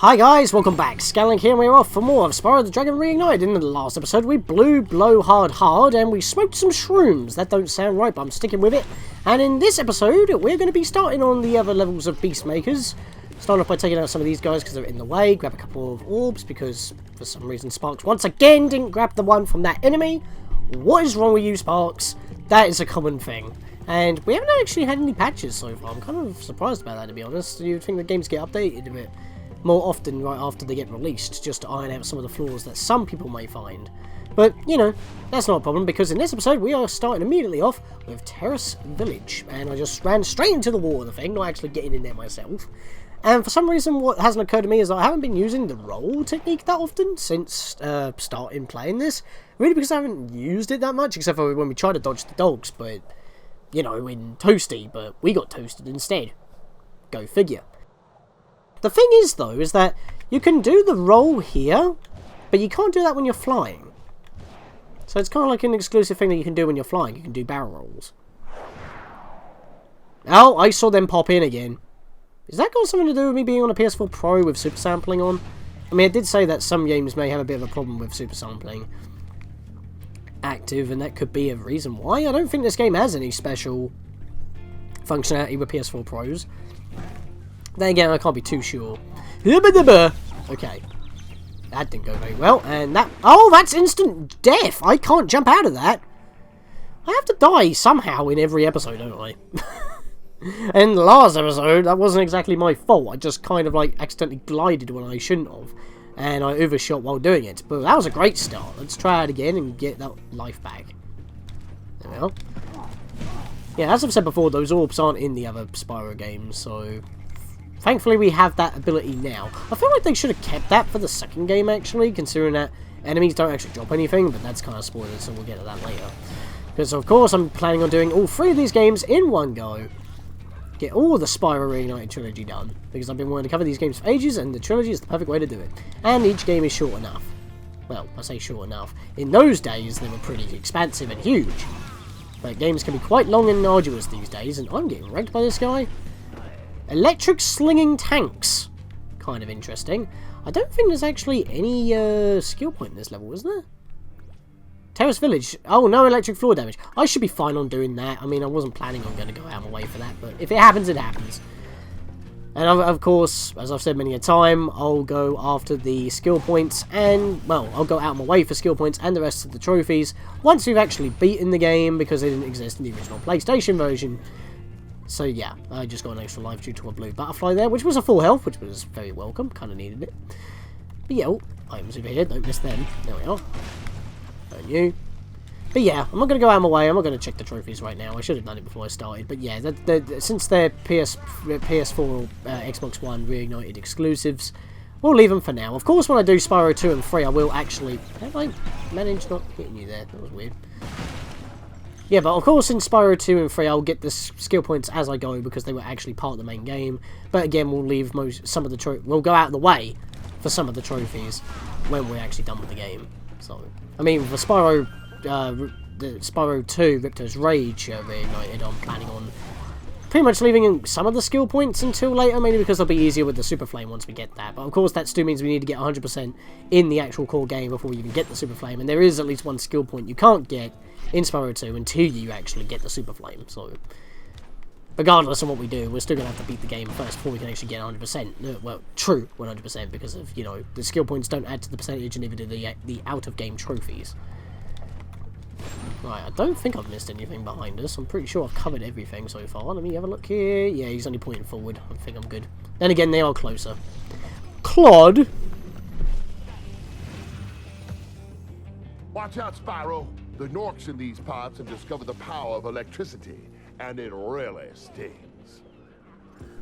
Hi guys, welcome back. Scatlink here, and we're off for more of Spyro the Dragon Reignited. In the last episode, we blew blow hard, and we smoked some shrooms. That don't sound right, but I'm sticking with it. And in this episode, we're going to be starting on the other levels of Beastmakers. Starting off by taking out some of these guys because they're in the way. Grab a couple of orbs because, for some reason, Sparks once again didn't grab the one from that enemy. What is wrong with you, Sparks? That is a common thing. And we haven't actually had any patches so far. I'm kind of surprised about that, to be honest. You'd think the games get updated a bit more often right after they get released, just to iron out some of the flaws that some people may find. But, you know, that's not a problem, because in this episode we are starting immediately off with Terrace Village. And I just ran straight into the wall of the thing, not actually getting in there myself. And for some reason, what hasn't occurred to me is that I haven't been using the roll technique that often since starting playing this. Really because I haven't used it that much, except for when we tried to dodge the dogs, but, you know, in Toasty, but we got toasted instead. Go figure. The thing is, though, is that you can do the roll here, but you can't do that when you're flying. So it's kind of like an exclusive thing that you can do when you're flying. You can do barrel rolls. Oh, I saw them pop in again. Is that got something to do with me being on a PS4 Pro with super sampling on? I mean, I did say that some games may have a bit of a problem with super sampling active, and that could be a reason why. I don't think this game has any special functionality with PS4 Pros. Then again, I can't be too sure. Okay. That didn't go very well. And that... Oh, that's instant death! I can't jump out of that! I have to die somehow in every episode, don't I? And the last episode, that wasn't exactly my fault. I just kind of, like, accidentally glided when I shouldn't have. And I overshot while doing it. But that was a great start. Let's try it again and get that life back. There we are. Yeah, as I've said before, those orbs aren't in the other Spyro games, so... Thankfully, we have that ability now. I feel like they should have kept that for the second game, actually, considering that enemies don't actually drop anything, but that's kind of spoilers, so we'll get to that later. Because, of course, I'm planning on doing all three of these games in one go. Get all the Spyro Reignited trilogy done, because I've been wanting to cover these games for ages, and the trilogy is the perfect way to do it. And each game is short enough. Well, I say short enough. In those days, they were pretty expansive and huge. But games can be quite long and arduous these days, and I'm getting wrecked by this guy. Electric slinging tanks. Kind of interesting. I don't think there's actually any skill point in this level, is there? Terrace Village. Oh, no electric floor damage. I should be fine on doing that. I mean, I wasn't planning on going to go out of my way for that, but if it happens, it happens. And of course, as I've said many a time, I'll go after the skill points and, well, I'll go out of my way for skill points and the rest of the trophies once we've actually beaten the game, because they didn't exist in the original PlayStation version. So yeah, I just got an extra life due to a blue butterfly there, which was a full health, which was very welcome, kind of needed it. But yeah, oh, items over here, don't miss them. There we are. And you. But yeah, I'm not going to go out of my way, I'm not going to check the trophies right now. I should have done it before I started, but yeah, since they're PS4, Xbox One Reignited exclusives, we'll leave them for now. Of course, when I do Spyro 2 and 3, I will actually... Have I managed not hitting you there? That was weird. Yeah, but of course in Spyro 2 and 3 I'll get the skill points as I go because they were actually part of the main game. But again, we'll leave some of the we'll go out of the way for some of the trophies when we're actually done with the game. So, I mean, for Spyro, the Spyro 2 Ripto's Rage Reignited, I'm planning on pretty much leaving some of the skill points until later, mainly because they'll be easier with the Super Flame once we get that. But of course that still means we need to get 100% in the actual core game before we even get the Super Flame, and there is at least one skill point you can't get in Spyro 2 until you actually get the Super Flame. So regardless of what we do, we're still going to have to beat the game first before we can actually get 100%. Well, true 100%, because of, you know, the skill points don't add to the percentage and neither do the out-of-game trophies. Right, I don't think I've missed anything behind us. I'm pretty sure I've covered everything so far. Let me have a look here. Yeah, he's only pointing forward. I think I'm good. Then again, they are closer. Claude! Watch out, Spyro. The Norks in these parts have discovered the power of electricity, and it really stings.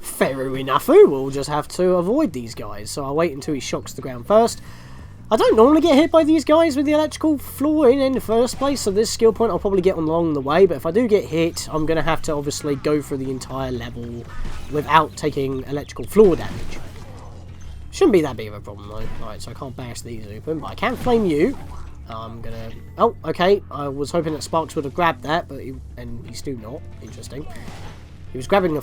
Fair enough. We'll just have to avoid these guys. So I'll wait until he shocks the ground first. I don't normally get hit by these guys with the electrical floor in the first place, so this skill point I'll probably get along the way, but if I do get hit, I'm going to have to obviously go through the entire level without taking electrical floor damage. Shouldn't be that big of a problem though. Alright, so I can't bash these open, but I can flame you. I'm gonna... Oh, okay, I was hoping that Sparks would have grabbed that, but he's still not. Interesting. He was grabbing a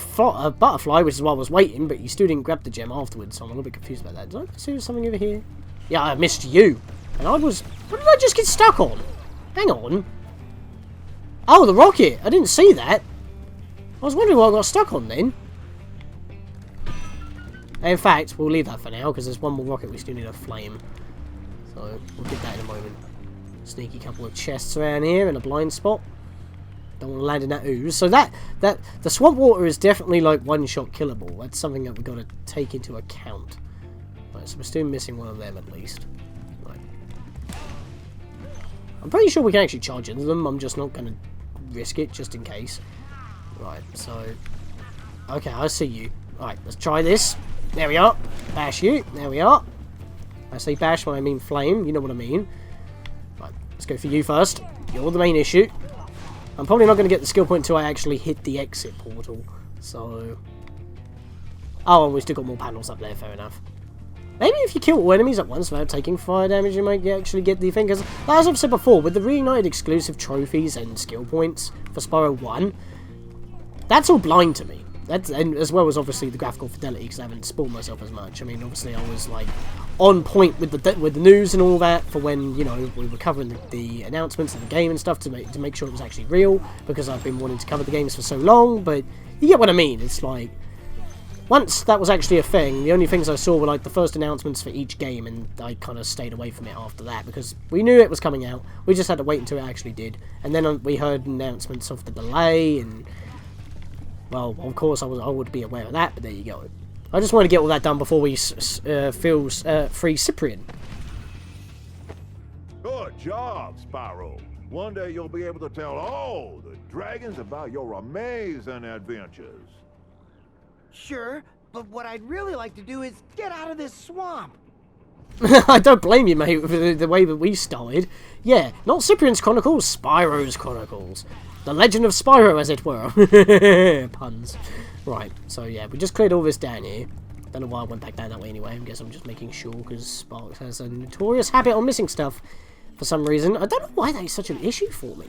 butterfly, which is why I was waiting, but he still didn't grab the gem afterwards, so I'm a little bit confused about that. Did I see something over here? Yeah, I missed you. And I was... What did I just get stuck on? Hang on. Oh, the rocket. I didn't see that. I was wondering what I got stuck on then. In fact, we'll leave that for now, because there's one more rocket we still need a flame. So, we'll get that in a moment. Sneaky couple of chests around here in a blind spot. Don't want to land in that ooze. So the swamp water is definitely like one-shot killable. That's something that we've got to take into account. Right, so we're still missing one of them at least. Right. I'm pretty sure we can actually charge into them. I'm just not going to risk it just in case. Right, so... Okay, I see you. Alright, let's try this. There we are. Bash you. There we are. I say bash when I mean flame. You know what I mean. Right, let's go for you first. You're the main issue. I'm probably not going to get the skill point until I actually hit the exit portal. So... Oh, and we still got more panels up there. Fair enough. Maybe if you kill all enemies at once without taking fire damage, you might actually get the thing. Because, as I've said before, with the Reignited exclusive trophies and skill points for Spyro 1, that's all blind to me. That's, and as well as obviously the graphical fidelity, because I haven't spoiled myself as much. I mean, obviously I was like on point with the news and all that for when, you know, we were covering the announcements of the game and stuff to make sure it was actually real, because I've been wanting to cover the games for so long. But you get what I mean. It's like, once that was actually a thing, the only things I saw were like the first announcements for each game, and I kind of stayed away from it after that because we knew it was coming out. We just had to wait until it actually did, and then we heard announcements of the delay and. Well, of course, I would be aware of that, but there you go. I just want to get all that done before we free Cyprian. Good job, Spyro. One day you'll be able to tell all the dragons about your amazing adventures. Sure, but what I'd really like to do is get out of this swamp. I don't blame you, mate, for the way that we started. Yeah, not Cyprian's Chronicles, Spyro's Chronicles. The Legend of Spyro, as it were. Puns. Right, so yeah, we just cleared all this down here. Don't know why I went back down that way anyway. I guess I'm just making sure, because Sparks has a notorious habit of missing stuff for some reason. I don't know why that is such an issue for me.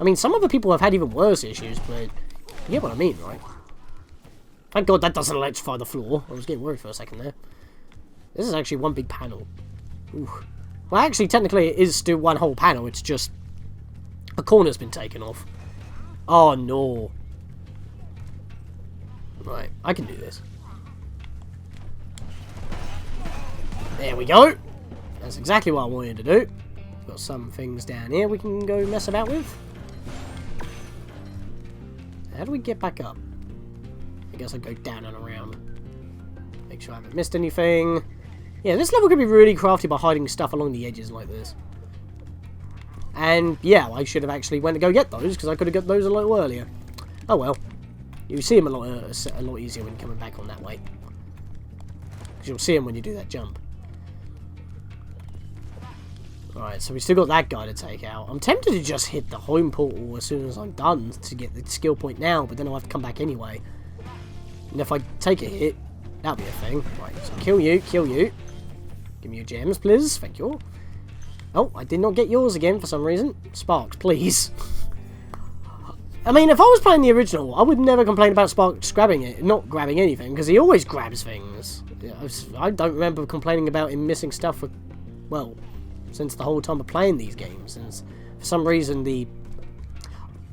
I mean, some other people have had even worse issues, but you get what I mean, right? Thank God that doesn't electrify the floor. I was getting worried for a second there. This is actually one big panel. Ooh. Well, actually, technically, it is still one whole panel. It's just a corner's been taken off. Oh, no. Right, I can do this. There we go. That's exactly what I wanted to do. Got some things down here we can go mess about with. How do we get back up? I guess I go down and around. Make sure I haven't missed anything. Yeah, this level could be really crafty by hiding stuff along the edges like this. And, yeah, I should have actually went to go get those, because I could have got those a little earlier. Oh well. You see them a lot easier when you're coming back on that way. Because you'll see them when you do that jump. Alright, so we still got that guy to take out. I'm tempted to just hit the home portal as soon as I'm done to get the skill point now, but then I'll have to come back anyway. And if I take a hit, that'll be a thing. Right, so kill you, kill you. Give me your gems, please. Thank you. Oh, I did not get yours again for some reason. Sparks, please. I mean, if I was playing the original, I would never complain about Sparks grabbing it, not grabbing anything, because he always grabs things. I don't remember complaining about him missing stuff for, well, since the whole time of playing these games. And for some reason, the...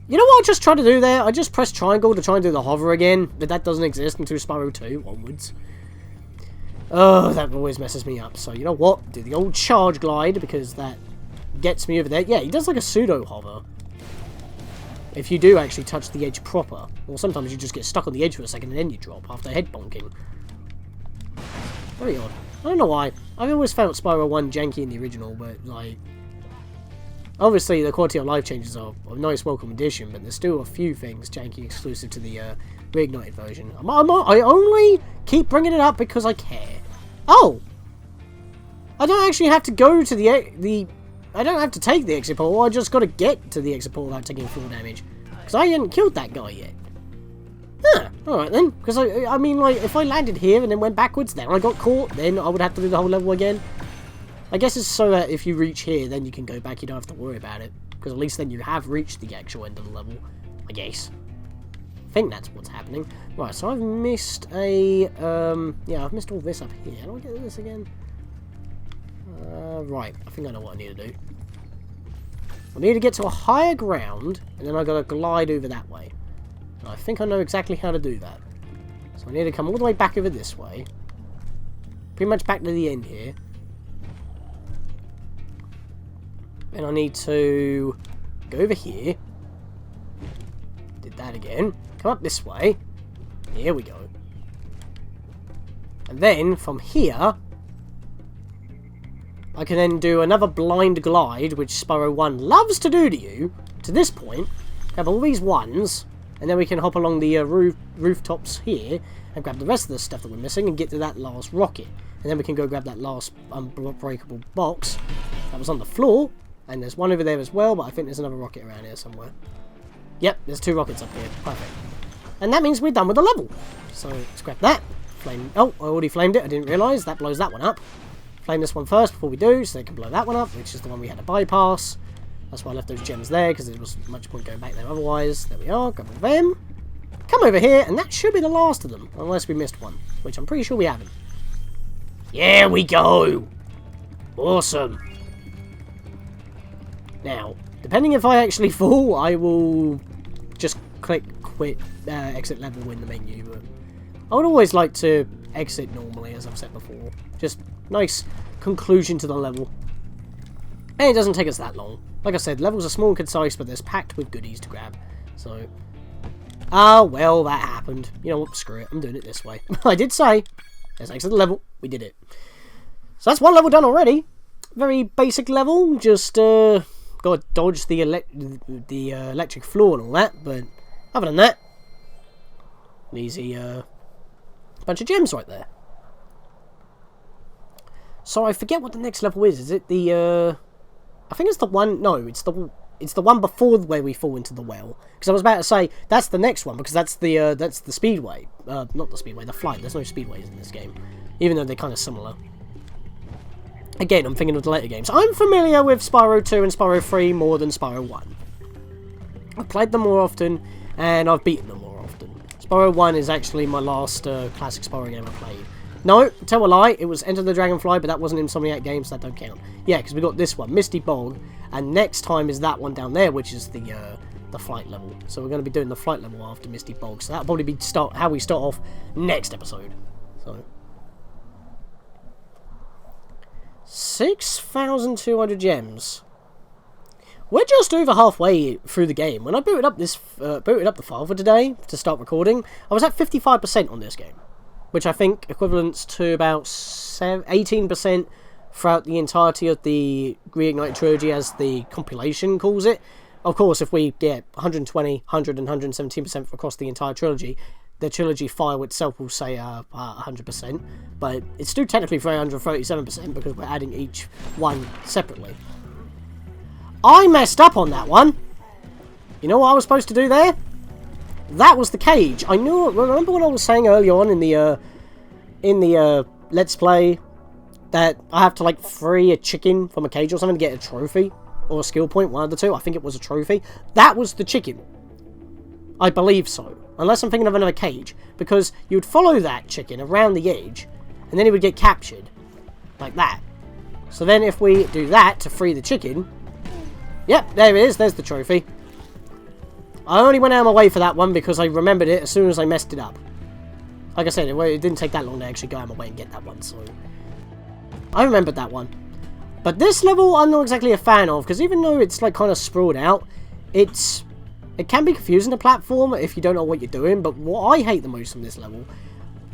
You know what I just tried to do there? I just pressed triangle to try and do the hover again, but that doesn't exist until Spyro 2 onwards. Oh, that always messes me up. So, you know what? Do the old charge glide, because that gets me over there. Yeah, he does like a pseudo hover. If you do actually touch the edge proper. Or sometimes you just get stuck on the edge for a second and then you drop after head bonking. Very odd. I don't know why. I've always felt Spyro 1 janky in the original, but, like... Obviously, the quality of life changes are a nice welcome addition, but there's still a few things janky exclusive to the Reignited version. I only keep bringing it up because I care. Oh! I don't actually have to go to the I don't have to take the exit portal, I just got to get to the exit portal without taking full damage. Because I hadn't killed that guy yet. Huh, alright then. Because I mean, like, if I landed here and then went backwards, then I got caught, then I would have to do the whole level again. I guess it's so that if you reach here, then you can go back, you don't have to worry about it. Because at least then you have reached the actual end of the level. I guess. think that's what's happening. Right, so I've missed a... yeah, I've missed all this up here. How do I get this again? Right, I think I know what I need to do. I need to get to a higher ground, and then I've got to glide over that way. And I think I know exactly how to do that. So I need to come all the way back over this way. Pretty much back to the end here. And I need to go over here. Did that again. Come up this way. Here we go. And then, from here, I can then do another blind glide, which Spyro 1 loves to do to you, to this point. Have all these ones, and then we can hop along the rooftops here, and grab the rest of the stuff that we're missing, and get to that last rocket. And then we can go grab that last unbreakable box that was on the floor, and there's one over there as well, but I think there's another rocket around here somewhere. Yep, there's 2 rockets up here. Perfect. And that means we're done with the level. So, let's grab that. Flame. Oh, I already flamed it. I didn't realise. That blows that one up. Flame this one first before we do, so they can blow that one up, which is the one we had to bypass. That's why I left those gems there, because there was much point going back there otherwise. There we are. Grab all them. Come over here, and that should be the last of them, unless we missed one, which I'm pretty sure we haven't. Here we go! Awesome. Now, depending if I actually fall, I will just click quit, exit level in the menu. But I would always like to exit normally, as I've said before. Just nice conclusion to the level. And it doesn't take us that long. Like I said, levels are small and concise, but they're packed with goodies to grab. So, well, that happened. You know what, screw it, I'm doing it this way. I did say, let's exit the level, we did it. So that's one level done already. Very basic level, just got to dodge the electric floor and all that, but other than that, an easy bunch of gems right there. So I forget what the next level is. Is it the I think it's the one. No, it's the one before where we fall into the well. Because I was about to say that's the next one, because that's the speedway. Not the speedway, the flight. There's no speedways in this game, even though they're kind of similar. Again, I'm thinking of the later games. I'm familiar with Spyro 2 and Spyro 3 more than Spyro 1. I've played them more often, and I've beaten them more often. Spyro 1 is actually my last classic Spyro game I played. No, tell a lie, it was Enter the Dragonfly, but that wasn't Insomniac Games, so that don't count. Yeah, because we got this one, Misty Bog, and next time is that one down there, which is the flight level. So we're going to be doing the flight level after Misty Bog, so that'll probably be how we start off next episode. So 6,200 gems. We're just over halfway through the game. When I booted up the file for today to start recording, I was at 55% on this game, which I think equivalents to about 18% throughout the entirety of the Reignited trilogy, as the compilation calls it. Of course, if we get 120, 100, and 117% across the entire trilogy, the trilogy file itself will say 100%, but it's still technically 337% because we're adding each one separately. I messed up on that one. You know what I was supposed to do there? That was the cage. I knew. Remember what I was saying early on in the Let's Play, that I have to like free a chicken from a cage or something to get a trophy or a skill point, one of the two. I think it was a trophy. That was the chicken. I believe so, unless I'm thinking of another cage, because you would follow that chicken around the edge, and then he would get captured like that. So then, if we do that to free the chicken, yep, there it is. There's the trophy. I only went out of my way for that one because I remembered it as soon as I messed it up. Like I said, it didn't take that long to actually go out of my way and get that one, so I remembered that one. But this level I'm not exactly a fan of, because even though it's like kind of sprawled out, it can be confusing to platform if you don't know what you're doing. But what I hate the most from this level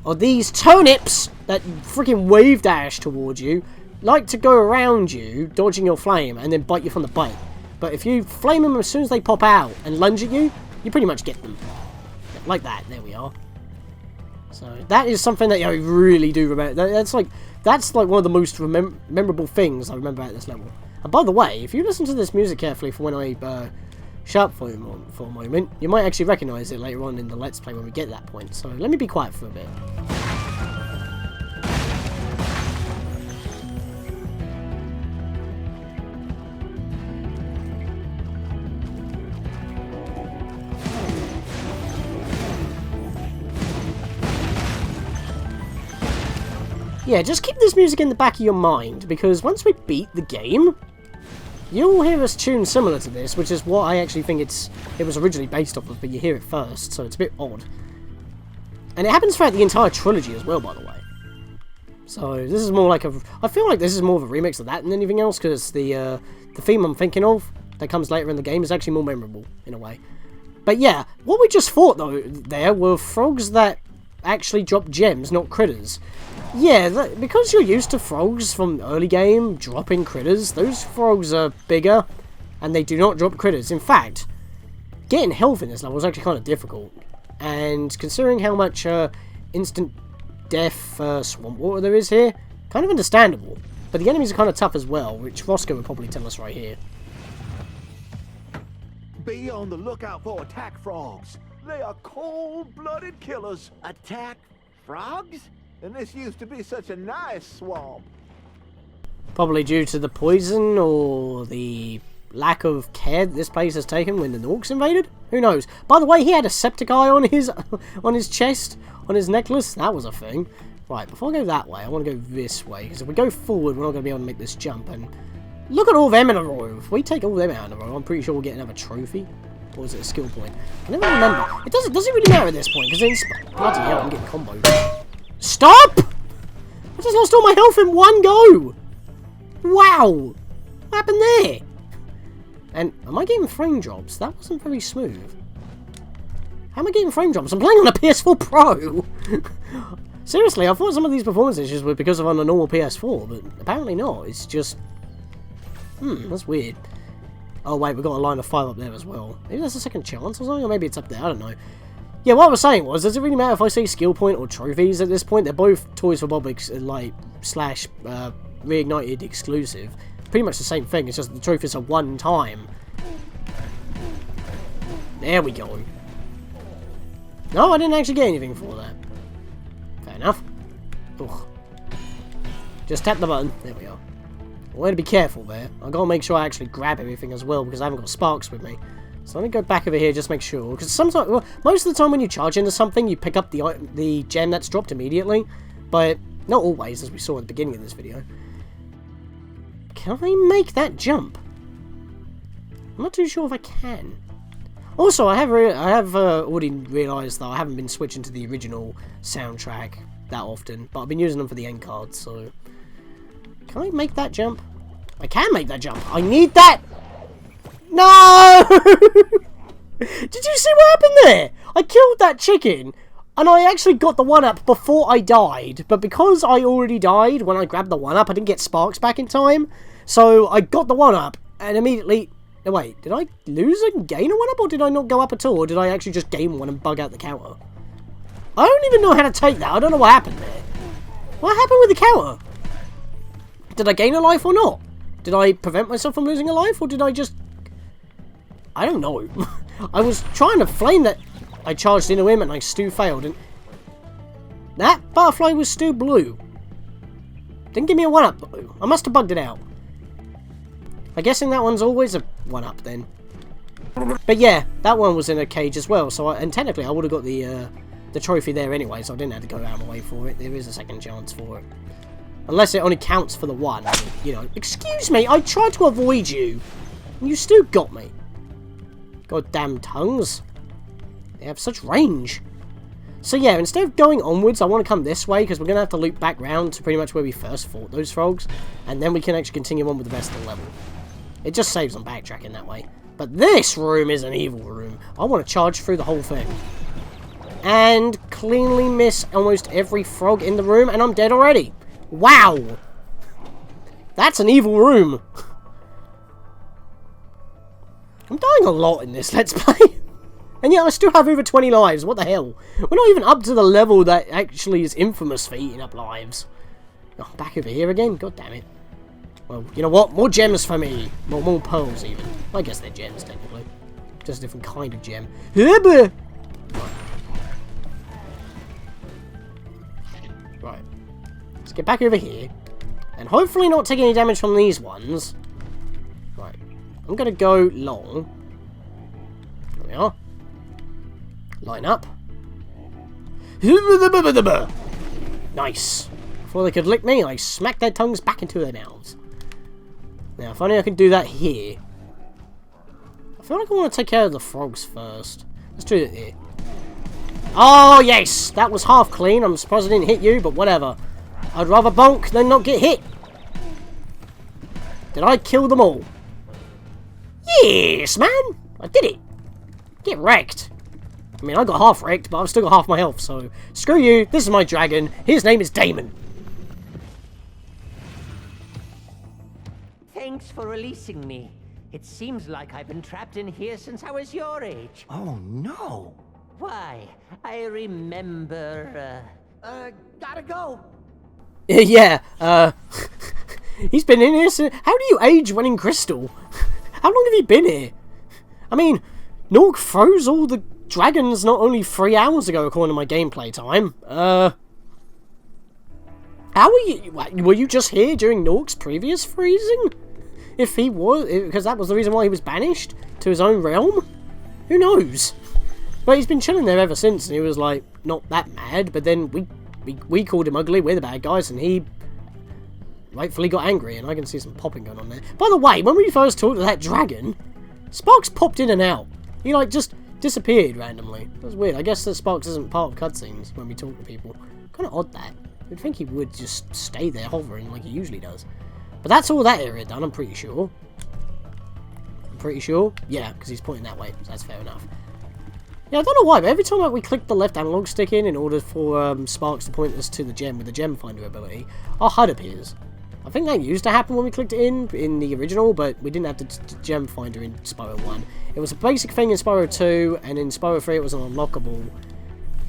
are these turnips that freaking wave dash towards you, like to go around you, dodging your flame, and then bite you from the butt. But if you flame them as soon as they pop out and lunge at you, you pretty much get them. Like that. There we are. So that is something that I really do remember. That's like one of the most memorable things I remember at this level. And by the way, if you listen to this music carefully for when I shut up for a moment, you might actually recognise it later on in the Let's Play when we get to that point. So let me be quiet for a bit. yeah, just keep this music in the back of your mind, because once we beat the game, you'll hear us tune similar to this, which is what I actually think it was originally based off of, but you hear it first, so it's a bit odd. And it happens throughout the entire trilogy as well, by the way. So this is more like I feel like this is more of a remix of that than anything else, because the theme I'm thinking of that comes later in the game is actually more memorable in a way. But yeah, what we just fought though there were frogs that actually drop gems, not critters. Yeah, because you're used to frogs from early game dropping critters, those frogs are bigger and they do not drop critters. In fact, getting health in this level is actually kind of difficult. And considering how much instant death swamp water there is here, kind of understandable. But the enemies are kind of tough as well, which Roscoe would probably tell us right here. Be on the lookout for attack frogs. They are cold-blooded killers. Attack frogs? And this used to be such a nice swamp. Probably due to the poison or the lack of care that this place has taken when the Norks invaded? Who knows? By the way, he had a septic eye on his chest, on his necklace. That was a thing. Right, before I go that way, I want to go this way, because if we go forward, we're not going to be able to make this jump. And look at all them in a row. If we take all them out in a row, I'm pretty sure we'll get another trophy. Or is it a skill point? I never remember. It doesn't really matter at this point, because then bloody hell, I'm getting comboed. Stop! I just lost all my health in one go! Wow! What happened there? And am I getting frame drops? That wasn't very smooth. How am I getting frame drops? I'm playing on a PS4 Pro! Seriously, I thought some of these performance issues were because of on a normal PS4, but apparently not. It's just... that's weird. Oh wait, we've got a line of 5 up there as well. Maybe that's a second chance or something, or maybe it's up there, I don't know. Yeah, what I was saying was, does it really matter if I say skill point or trophies at this point? They're both Toys for Bob like slash Reignited exclusive. Pretty much the same thing, it's just the trophies are one time. There we go. No, I didn't actually get anything for that. Fair enough. Ugh. Just tap the button. There we go. I want to be careful there. I've got to make sure I actually grab everything as well, because I haven't got sparks with me. So let me go back over here, just make sure. Because sometimes, well, most of the time when you charge into something, you pick up the gem that's dropped immediately. But not always, as we saw at the beginning of this video. Can I make that jump? I'm not too sure if I can. Also, I have already realised that I haven't been switching to the original soundtrack that often, but I've been using them for the end cards, so... Can I make that jump? I can make that jump! I need that! No! Did you see what happened there? I killed that chicken, and I actually got the 1-up before I died, but because I already died when I grabbed the 1-up, I didn't get sparks back in time, so I got the 1-up, and immediately... No, wait, did I lose and gain a 1-up, or did I not go up at all, or did I actually just gain one and bug out the counter? I don't even know how to take that, I don't know what happened there. What happened with the counter? Did I gain a life or not? Did I prevent myself from losing a life, or did I just... I don't know. I was trying to flame that I charged into him and I still failed, and... That butterfly was still blue. Didn't give me a 1-up though. I must have bugged it out. I'm guessing that one's always a 1-up then. But yeah, that one was in a cage as well, so and technically I would have got the trophy there anyway, so I didn't have to go out of my way for it. There is a second chance for it. Unless it only counts for the one, you know. Excuse me, I tried to avoid you. And you still got me. Goddamn tongues. They have such range. So yeah, instead of going onwards, I want to come this way, because we're going to have to loop back round to pretty much where we first fought those frogs. And then we can actually continue on with the rest of the level. It just saves on backtracking that way. But this room is an evil room. I want to charge through the whole thing. And cleanly miss almost every frog in the room, and I'm dead already. Wow! That's an evil room. I'm dying a lot in this Let's Play. And yet I still have over 20 lives. What the hell? We're not even up to the level that actually is infamous for eating up lives. Oh, back over here again? God damn it. Well, you know what? More gems for me. More pearls, even. I guess they're gems, technically. Just a different kind of gem. Right. Let's get back over here. And hopefully not take any damage from these ones. Right. I'm going to go long. There we are. Line up. Nice. Before they could lick me, I smacked their tongues back into their mouths. Now, if only I can do that here. I feel like I want to take care of the frogs first. Let's do it here. Oh, yes! That was half clean. I'm surprised I didn't hit you, but whatever. I'd rather bonk than not get hit. Did I kill them all? Yes, man! I did it! Get wrecked. I mean, I got half wrecked, but I've still got half my health, so... Screw you, this is my dragon. His name is Damon. Thanks for releasing me. It seems like I've been trapped in here since I was your age. Oh, no. Why, I remember, Gotta go. Yeah, he's been in here since... How do you age when in Crystal? How long have you been here? I mean, Nork froze all the dragons not only 3 hours ago, according to my gameplay time. How were you... Were you just here during Nork's previous freezing? If he was... Because that was the reason why he was banished to his own realm? Who knows? But he's been chilling there ever since, and he was, like, not that mad, but then we called him ugly, we're the bad guys, and he rightfully got angry, and I can see some popping going on there. By the way, when we first talked to that dragon, Sparks popped in and out. He, like, just disappeared randomly. That was weird. I guess that Sparks isn't part of cutscenes when we talk to people. Kind of odd, that. You'd think he would just stay there hovering like he usually does. But that's all that area done, I'm pretty sure. Pretty sure? Yeah, because he's pointing that way, so that's fair enough. Yeah, I don't know why, but every time we click the left analog stick in order for Sparks to point us to the gem with the gem finder ability, our HUD appears. I think that used to happen when we clicked it in the original, but we didn't have the gem finder in Spyro 1. It was a basic thing in Spyro 2, and in Spyro 3 it was an unlockable.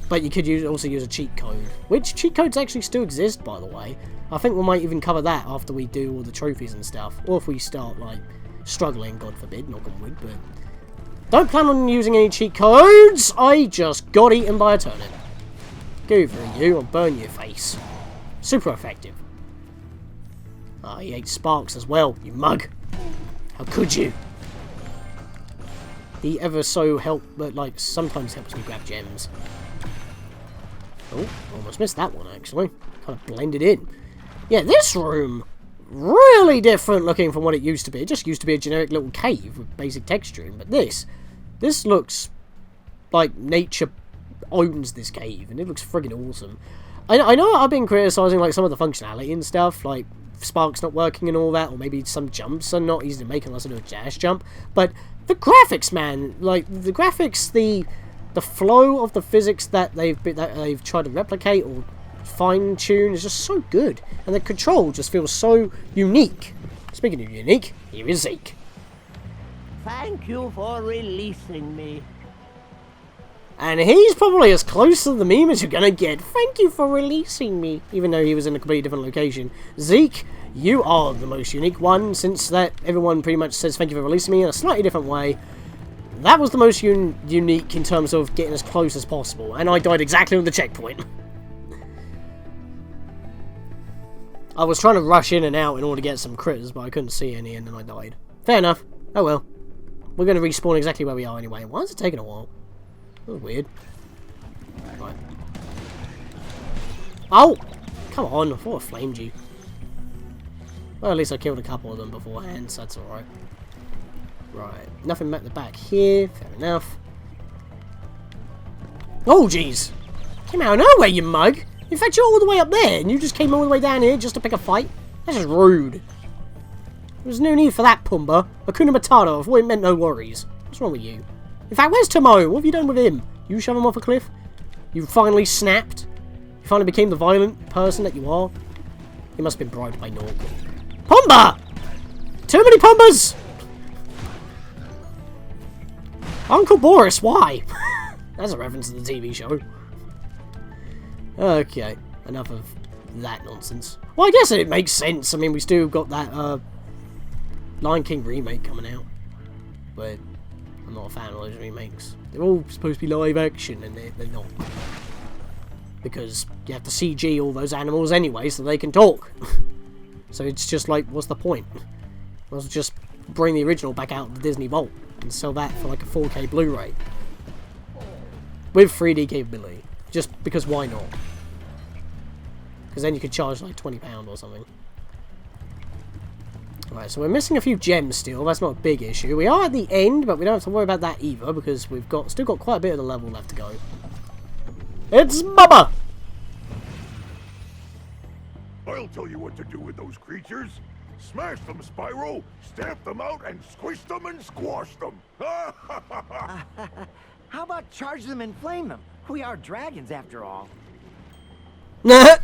But you could also use a cheat code, which cheat codes actually still exist, by the way. I think we might even cover that after we do all the trophies and stuff, or if we start, like, struggling, God forbid, knock on wood, but... Don't plan on using any cheat codes! I just got eaten by a turnip. Go for you, I'll burn your face. Super effective. Ah, he ate Sparks as well, you mug. How could you? He ever so but like, sometimes helps me grab gems. Oh, almost missed that one, actually. Kind of blended in. Yeah, this room, really different looking from what it used to be. It just used to be a generic little cave with basic texturing, but this looks like nature owns this cave, and it looks friggin' awesome. I know I've been criticising like some of the functionality and stuff, like Sparks not working and all that, or maybe some jumps are not easy to make unless I do a dash jump, but the graphics, man, like the graphics, the flow of the physics that they've tried to replicate or fine-tune is just so good, and the control just feels so unique. Speaking of unique, here is Zeke. thank you for releasing me. And he's probably as close to the meme as you're gonna get. Thank you for releasing me. Even though he was in a completely different location. Zeke, you are the most unique one, since that everyone pretty much says thank you for releasing me in a slightly different way. That was the most unique in terms of getting as close as possible. And I died exactly on the checkpoint. I was trying to rush in and out in order to get some critters, but I couldn't see any, and then I died. Fair enough. Oh well. We're going to respawn exactly where we are anyway. Why is it taking a while? That was weird. Right. Oh! Come on, I thought I flamed you. Well, at least I killed a couple of them beforehand, so that's alright. Right. Nothing at the back here. Fair enough. Oh, jeez! Came out of nowhere, you mug! In fact, you're all the way up there, and you just came all the way down here just to pick a fight? That's just rude. There was no need for that, Pumbaa. Hakuna Matata, I thought it meant no worries. What's wrong with you? In fact, where's Tomo? What have you done with him? You shove him off a cliff? You finally snapped? You finally became the violent person that you are? You must have been bribed by Nork. Pumbaa! Too many Pumbaas! Uncle Boris, why? That's a reference to the TV show. Okay, enough of that nonsense. Well, I guess it makes sense. I mean, we still got that Lion King remake coming out. But I'm not a fan of those remakes. They're all supposed to be live action, and they're not. Because you have to CG all those animals anyway so they can talk. So it's just like, what's the point? Let's just bring the original back out of the Disney Vault and sell that for like a 4K Blu-ray. With 3D capability. Just because why not? Because then you could charge like £20 or something. Right, so we're missing a few gems still. That's not a big issue. We are at the end, but we don't have to worry about that either, because we've still got quite a bit of the level left to go. It's Bubba! I'll tell you what to do with those creatures. Smash them, Spyro, stamp them out, and squish them and squash them. How about charge them and flame them? We are dragons after all. Nah.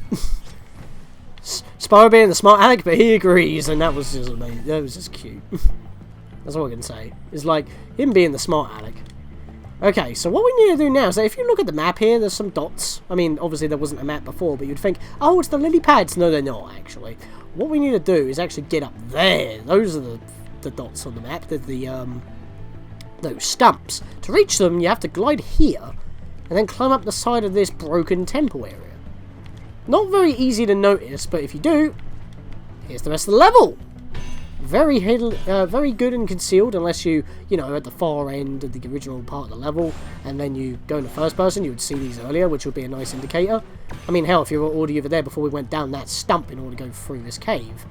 Spyro being the smart aleck, but he agrees, and that was just amazing. That was just cute. That's all I can say. It's like him being the smart aleck. Okay, so what we need to do now is that if you look at the map here, there's some dots. I mean, obviously there wasn't a map before, but you'd think, oh, it's the lily pads. No, they're not, actually. What we need to do is actually get up there. Those are the dots on the map. They're those stumps. To reach them, you have to glide here, and then climb up the side of this broken temple area. Not very easy to notice, but if you do, here's the rest of the level. Very hidden, very good and concealed, unless you know, at the far end of the original part of the level, and then you go into first person, you would see these earlier, which would be a nice indicator. I mean, hell, if you were already over there before we went down that stump in order to go through this cave,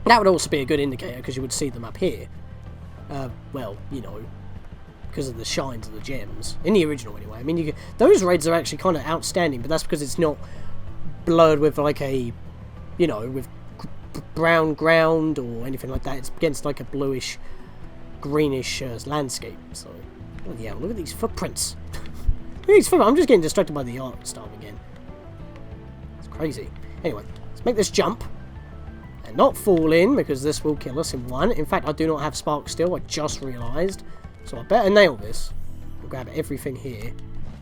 that would also be a good indicator, because you would see them up here. Well, you know, because of the shines of the gems. In the original, anyway. I mean, those raids are actually kind of outstanding, but that's because it's not blurred with, like, a, you know, with brown ground or anything like that. It's against like a bluish greenish landscape. So oh yeah, look at these footprints. Look at these footprints. I'm just getting distracted by the art stuff again. It's crazy. Anyway, let's make this jump and not fall in, because this will kill us in one. In fact, I do not have sparks still, I just realized, so I better nail this. I'll grab everything here.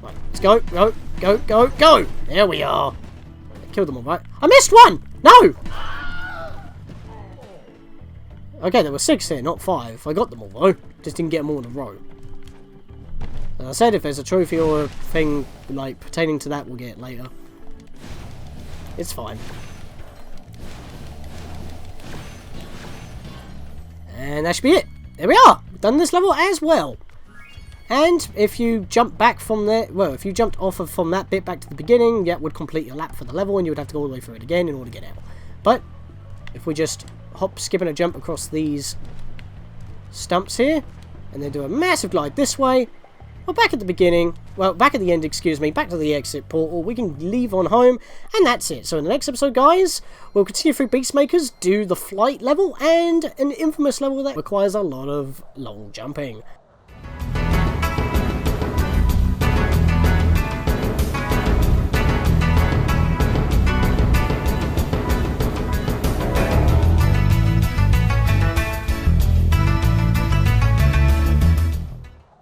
Right, let's go, go, go, go, go. There we are. I killed them all, right? I missed one. No. Okay, there were 6 here, not 5. I got them all, though. Just didn't get them all in a row. As I said, if there's a trophy or a thing, like, pertaining to that, we'll get it later. It's fine. And that should be it. There we are! We've done this level as well. And if you jump back from there, well, if you jumped off of from that bit back to the beginning, that would complete your lap for the level, and you would have to go all the way through it again in order to get out. But if we just hop, skip, and a jump across these stumps here, and then do a massive glide this way, we're back at the beginning, well, back at the end, excuse me, back to the exit portal, we can leave on home, and that's it. So in the next episode, guys, we'll continue through Beastmakers, do the flight level, and an infamous level that requires a lot of long jumping.